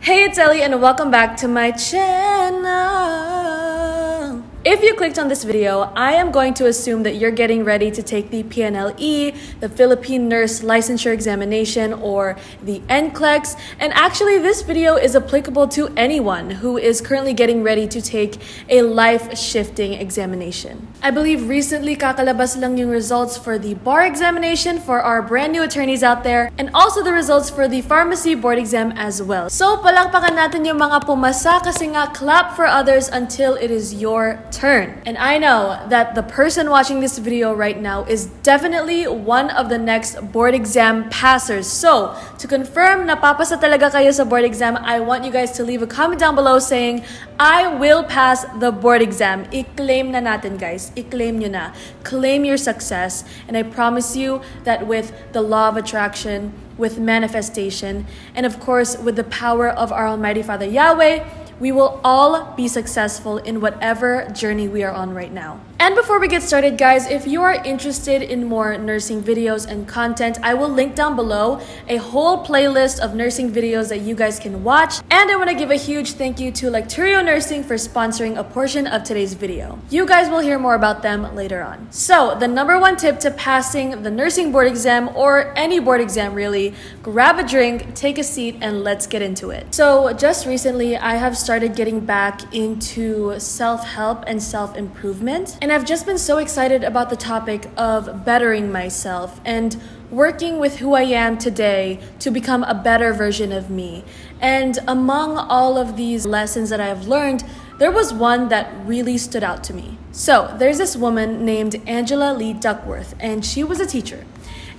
Hey, it's Ellie and welcome back to my channel. If you clicked on this video, I am going to assume that you're getting ready to take the PNLE, the Philippine Nurse Licensure Examination, or the NCLEX. And actually, this video is applicable to anyone who is currently getting ready to take a life-shifting examination. I believe recently kakalabas lang yung results for the bar examination for our brand new attorneys out there, and also the results for the pharmacy board exam as well. So palakpakan natin yung mga pumasa kasi nga clap for others until it is your turn. And I know that the person watching this video right now is definitely one of the next board exam passers. So, to confirm na papasa talaga kayo sa board exam, I want you guys to leave a comment down below saying, I will pass the board exam. I-claim na natin, guys. I-claim nyo na. Claim your success. And I promise you that with the law of attraction, with manifestation, and of course, with the power of our Almighty Father Yahweh, we will all be successful in whatever journey we are on right now. And before we get started, guys, if you are interested in more nursing videos and content, I will link down below a whole playlist of nursing videos that you guys can watch. And I want to give a huge thank you to Lecturio Nursing for sponsoring a portion of today's video. You guys will hear more about them later on. So, the number one tip to passing the nursing board exam, or any board exam really, grab a drink, take a seat, and let's get into it. So, just recently, I have started getting back into self-help and self-improvement. And I've just been so excited about the topic of bettering myself and working with who I am today to become a better version of me. And among all of these lessons that I've learned, there was one that really stood out to me. So there's this woman named Angela Lee Duckworth, and she was a teacher.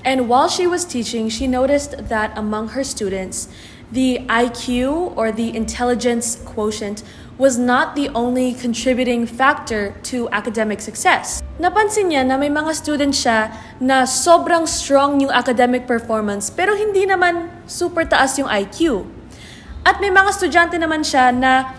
And while she was teaching, she noticed that among her students, the IQ, or the intelligence quotient, was not the only contributing factor to academic success. Napansin niya na may mga students siya na sobrang strong yung academic performance pero hindi naman super taas yung IQ. At may mga estudyante naman siya na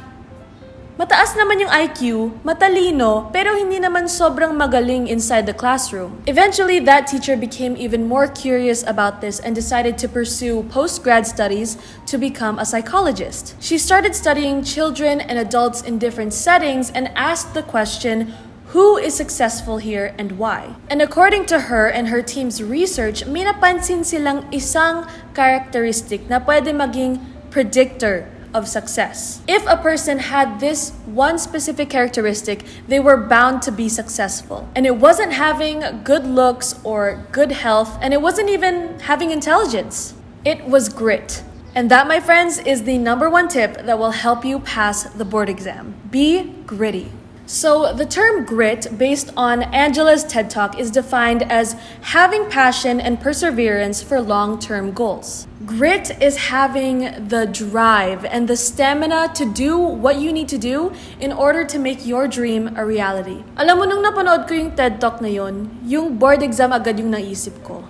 mataas naman yung IQ, matalino, pero hindi naman sobrang magaling inside the classroom. Eventually, that teacher became even more curious about this and decided to pursue post-grad studies to become a psychologist. She started studying children and adults in different settings and asked the question, who is successful here and why? And according to her and her team's research, may napansin silang isang characteristic na pwede maging predictor of success. If a person had this one specific characteristic, they were bound to be successful. And it wasn't having good looks or good health, and it wasn't even having intelligence. It was grit. And that, my friends, is the number one tip that will help you pass the board exam. Be gritty. So the term grit, based on Angela's TED Talk, is defined as having passion and perseverance for long-term goals. Grit is having the drive and the stamina to do what you need to do in order to make your dream a reality. Alam mo, nung napanood ko yung TED Talk na yun, yung board exam agad yung naisip ko.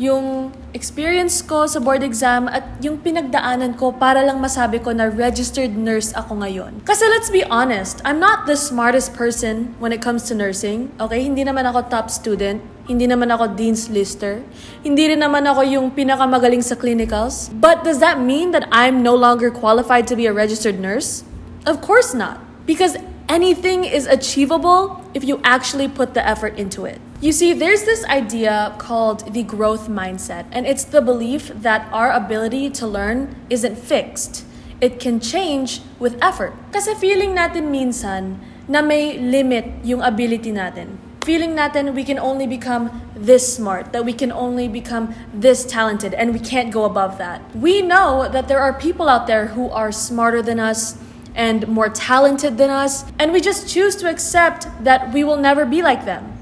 Yung experience ko sa board exam at yung pinagdaanan ko para lang masabi ko na registered nurse ako ngayon. Kasi let's be honest, I'm not the smartest person when it comes to nursing. Okay, hindi naman ako top student. Hindi naman ako dean's lister. Hindi rin naman ako yung pinakamagaling sa clinicals. But does that mean that I'm no longer qualified to be a registered nurse? Of course not. Because anything is achievable if you actually put the effort into it. You see, there's this idea called the growth mindset, and it's the belief that our ability to learn isn't fixed. It can change with effort. Kasi feeling natin minsan na may limit yung ability natin. Feeling natin we can only become this smart, that we can only become this talented, and we can't go above that. We know that there are people out there who are smarter than us and more talented than us, and we just choose to accept that we will never be like them.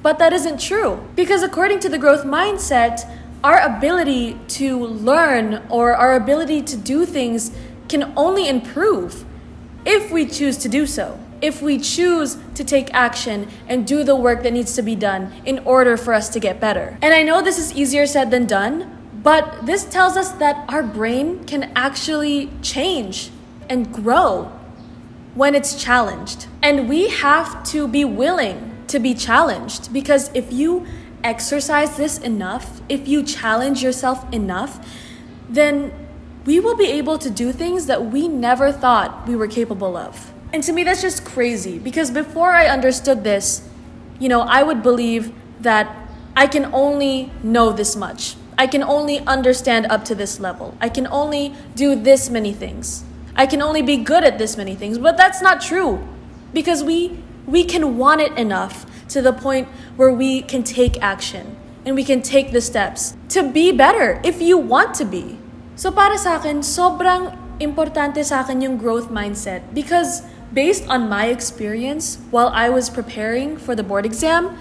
But that isn't true, because according to the growth mindset, our ability to learn or our ability to do things can only improve if we choose to do so. If we choose to take action and do the work that needs to be done in order for us to get better. And I know this is easier said than done, but this tells us that our brain can actually change and grow when it's challenged. And we have to be willing to be challenged, because if you exercise this enough, if you challenge yourself enough, then we will be able to do things that we never thought we were capable of. And to me, that's just crazy, because before I understood this, I would believe that I can only know this much. I can only understand up to this level. I can only do this many things. I can only be good at this many things. But that's not true, because we can want it enough to the point where we can take action and we can take the steps to be better if you want to be. So para sa akin, sobrang importante sa akin yung growth mindset, because based on my experience while I was preparing for the board exam,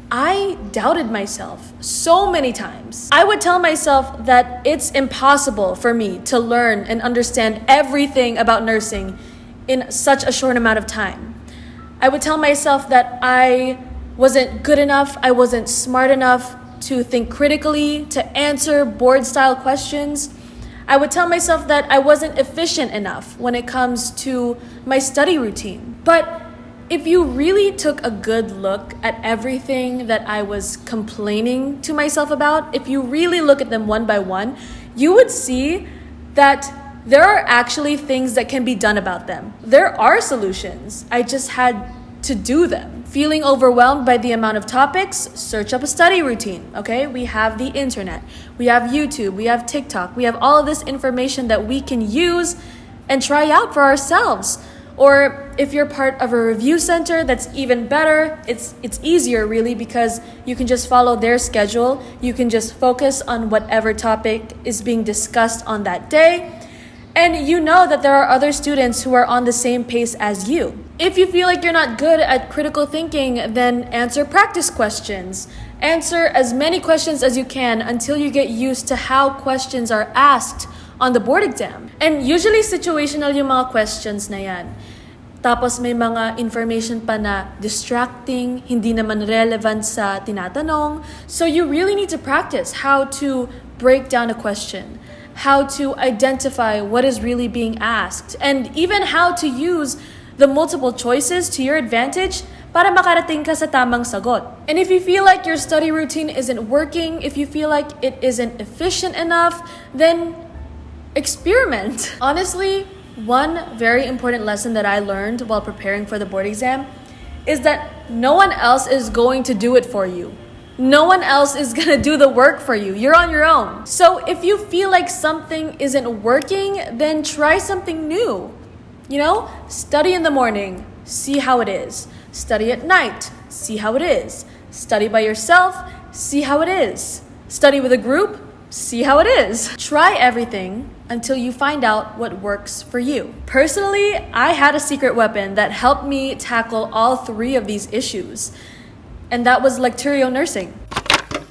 I doubted myself so many times. I would tell myself that it's impossible for me to learn and understand everything about nursing in such a short amount of time. I would tell myself that I wasn't good enough, I wasn't smart enough to think critically, to answer board-style questions. I would tell myself that I wasn't efficient enough when it comes to my study routine. But if you really took a good look at everything that I was complaining to myself about, if you really look at them one by one, you would see that there are actually things that can be done about them. There are solutions. I just had to do them. Feeling overwhelmed by the amount of topics, search up a study routine, okay? We have the internet, we have YouTube, we have TikTok, we have all of this information that we can use and try out for ourselves. Or if you're part of a review center, that's even better. It's easier really, because you can just follow their schedule. You can just focus on whatever topic is being discussed on that day. And you know that there are other students who are on the same pace as you. If you feel like you're not good at critical thinking, then answer practice questions. Answer as many questions as you can until you get used to how questions are asked on the board exam. And usually situational yung mga questions na yan. Tapos may mga information pa na distracting, hindi naman relevant sa tinatanong. So you really need to practice how to break down a question, how to identify what is really being asked, and even how to use the multiple choices to your advantage para makarating ka sa tamang sagot. And if you feel like your study routine isn't working, if you feel like it isn't efficient enough, then experiment. Honestly, one very important lesson that I learned while preparing for the board exam is that no one else is going to do it for you. No one else is going to do the work for you. You're on your own. So if you feel like something isn't working, then try something new. Study in the morning, see how it is. Study at night, see how it is. Study by yourself, see how it is. Study with a group, see how it is. Try everything until you find out what works for you. Personally, I had a secret weapon that helped me tackle all three of these issues, and that was Lecturio Nursing.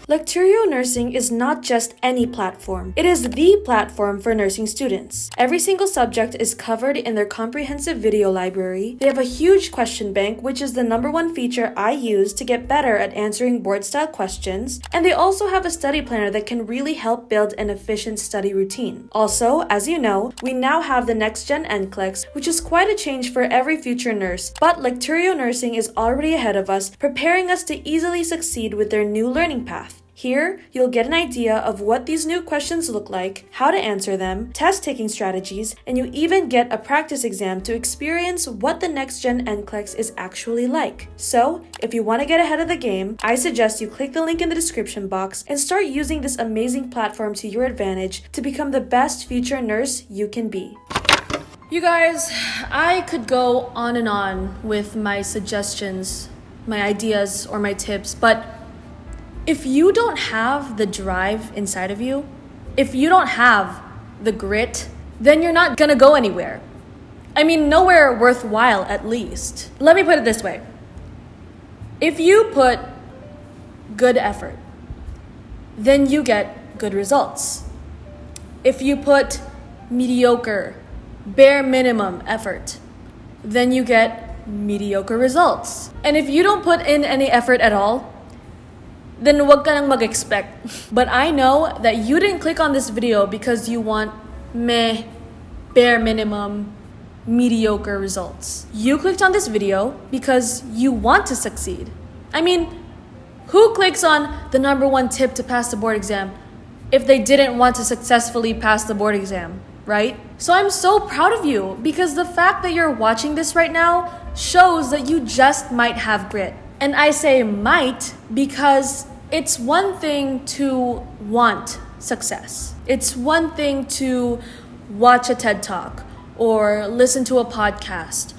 Lecturio Nursing is not just any platform. It is the platform for nursing students. Every single subject is covered in their comprehensive video library. They have a huge question bank, which is the #1 feature I use to get better at answering board-style questions. And they also have a study planner that can really help build an efficient study routine. Also, as you know, we now have the next-gen NCLEX, which is quite a change for every future nurse. But Lecturio Nursing is already ahead of us, preparing us to easily succeed with their new learning path. Here, you'll get an idea of what these new questions look like, how to answer them, test-taking strategies, and you even get a practice exam to experience what the next-gen NCLEX is actually like. So, if you want to get ahead of the game, I suggest you click the link in the description box and start using this amazing platform to your advantage to become the best future nurse you can be. You guys, I could go on and on with my suggestions, my ideas, or my tips, but if you don't have the drive inside of you, if you don't have the grit, then you're not gonna go anywhere. I mean, nowhere worthwhile at least. Let me put it this way. If you put good effort, then you get good results. If you put mediocre, bare minimum effort, then you get mediocre results. And if you don't put in any effort at all, then wag ka nang mag-expect. But I know that you didn't click on this video because you want bare minimum, mediocre results. You clicked on this video because you want to succeed. I mean, who clicks on the #1 tip to pass the board exam if they didn't want to successfully pass the board exam? right? So I'm so proud of you because the fact that you're watching this right now shows that you just might have grit. And I say might because it's one thing to want success. It's one thing to watch a TED Talk or listen to a podcast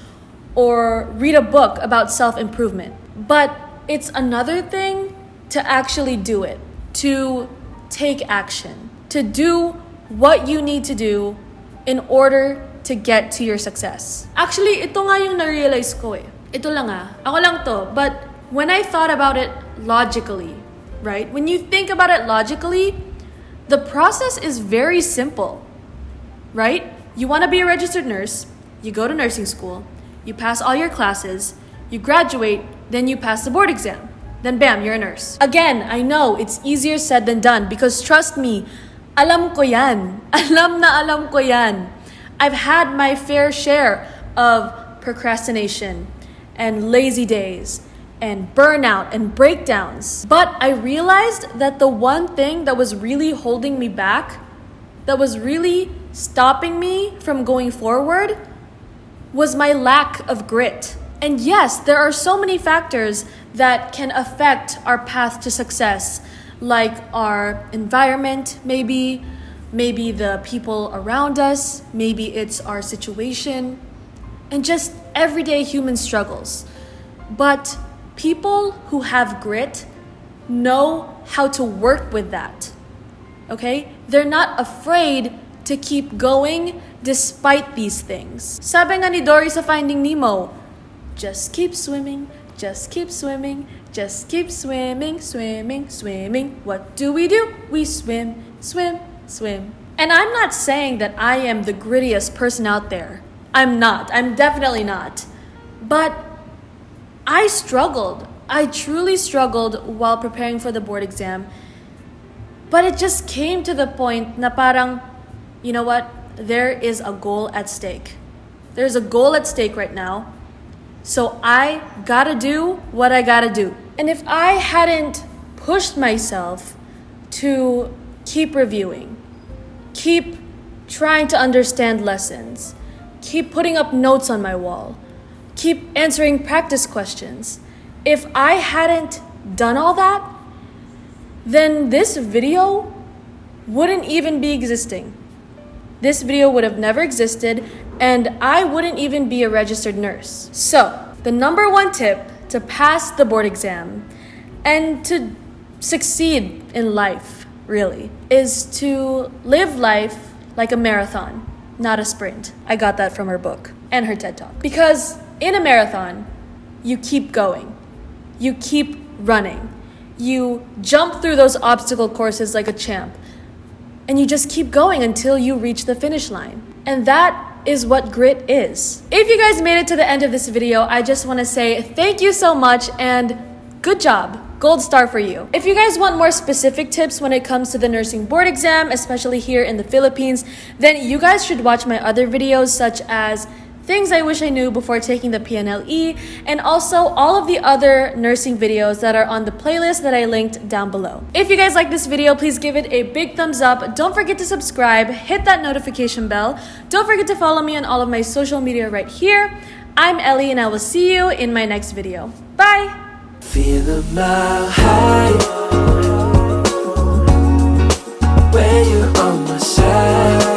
or read a book about self-improvement. But it's another thing to actually do it, to take action, to do what you need to do in order to get to your success. Actually, ito nga yung na-realize ko eh. Ito lang ako lang to. But when I thought about it logically, right? When you think about it logically, the process is very simple, right? You want to be a registered nurse, you go to nursing school, you pass all your classes, you graduate, then you pass the board exam. Then bam, you're a nurse. Again, I know it's easier said than done because trust me, alam ko yan. Alam ko yan. I've had my fair share of procrastination and lazy days and burnout and breakdowns. But I realized that the one thing that was really holding me back, that was really stopping me from going forward, was my lack of grit. And yes, there are so many factors that can affect our path to success, like our environment, maybe the people around us, maybe it's our situation, and just everyday human struggles. But people who have grit know how to work with that, okay? They're not afraid to keep going despite these things. Sabi nga ni Dory sa Finding Nemo, just keep swimming, just keep swimming, just keep swimming, swimming, swimming. What do? We swim, swim, swim. And I'm not saying that I am the grittiest person out there. I'm not. I'm definitely not. But I struggled. I truly struggled while preparing for the board exam. But it just came to the point na parang, you know what? There is a goal at stake. There's a goal at stake right now. So I gotta do what I gotta do. And if I hadn't pushed myself to keep reviewing, keep trying to understand lessons, keep putting up notes on my wall, keep answering practice questions, if I hadn't done all that, then this video wouldn't even be existing. This video would have never existed, and I wouldn't even be a registered nurse. So, the number one tip to pass the board exam and to succeed in life, really, is to live life like a marathon, not a sprint. I got that from her book and her TED Talk. Because in a marathon, you keep going. You keep running. You jump through those obstacle courses like a champ. And you just keep going until you reach the finish line. And that is what grit is. If you guys made it to the end of this video, I just want to say thank you so much and good job. Gold star for you. If you guys want more specific tips when it comes to the nursing board exam, especially here in the Philippines, then you guys should watch my other videos such as things I wish I knew before taking the PNLE, and also all of the other nursing videos that are on the playlist that I linked down below. If you guys like this video, please give it a big thumbs up. Don't forget to subscribe, hit that notification bell. Don't forget to follow me on all of my social media right here. I'm Ellie and I will see you in my next video. Bye! Feel a mile high when you're on my side.